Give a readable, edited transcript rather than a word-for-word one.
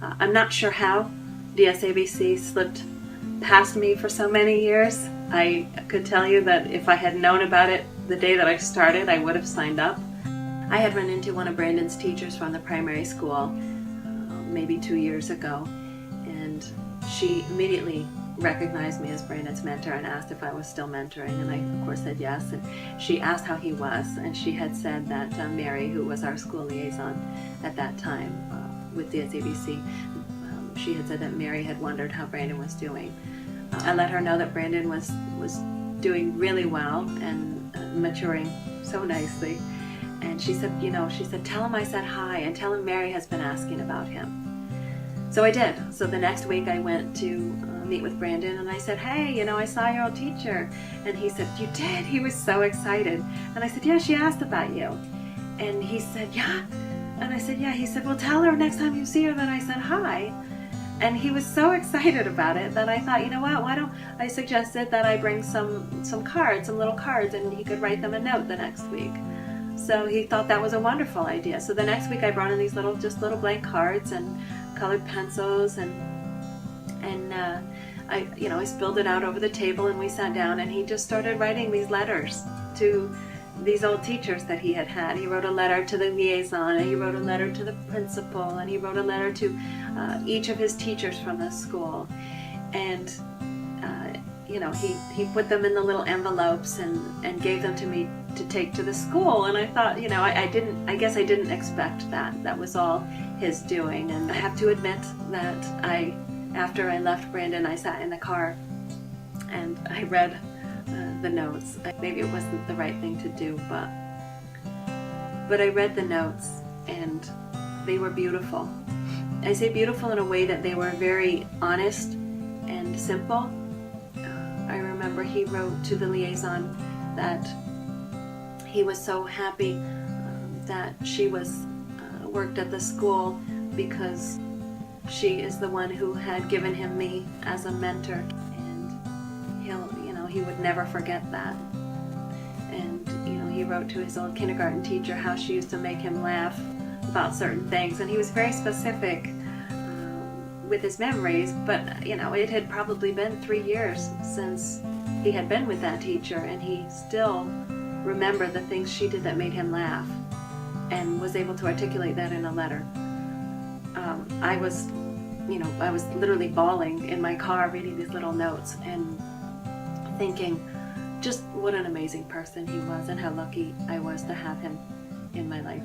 I'm not sure how DSABC slipped past me for so many years. I could tell you that if I had known about it the day that I started, I would have signed up. I had run into one of Brandon's teachers from the primary school maybe 2 years ago, and she immediately recognized me as Brandon's mentor and asked if I was still mentoring, and I of course said yes. And she asked how he was, and she had said that Mary, who was our school liaison at that time with DSABC, she had said that Mary had wondered how Brandon was doing. I let her know that Brandon was doing really well and maturing so nicely. And she said, tell him I said hi and tell him Mary has been asking about him. So I did. So the next week I went to meet with Brandon, and I said, hey, I saw your old teacher. And he said, you did? He was so excited. And I said, yeah, she asked about you. And he said, yeah. And I said, yeah. He said, well, tell her next time you see her that I said hi. And he was so excited about it that I thought, why don't I suggested that I bring some cards, some little cards, and he could write them a note the next week. So he thought that was a wonderful idea. So the next week I brought in these little blank cards and colored pencils, and I spilled it out over the table, and we sat down, and he just started writing these letters to these old teachers that he had had. He wrote a letter to the liaison, and he wrote a letter to the principal, and he wrote a letter to each of his teachers from the school. And he put them in the little envelopes and gave them to me to take to the school. And I thought, I guess I didn't expect that. That was all his doing. And I have to admit that after I left Brandon, I sat in the car and I read the notes. Maybe it wasn't the right thing to do, but I read the notes, and they were beautiful. I say beautiful in a way that they were very honest and simple. I remember he wrote to the liaison that he was so happy that she worked at the school because she is the one who had given him me as a mentor, and he would never forget that. And he wrote to his old kindergarten teacher how she used to make him laugh about certain things, and he was very specific with his memories. But it had probably been 3 years since he had been with that teacher, and he still remembered the things she did that made him laugh, and was able to articulate that in a letter. I was literally bawling in my car reading these little notes and thinking just what an amazing person he was, and how lucky I was to have him in my life.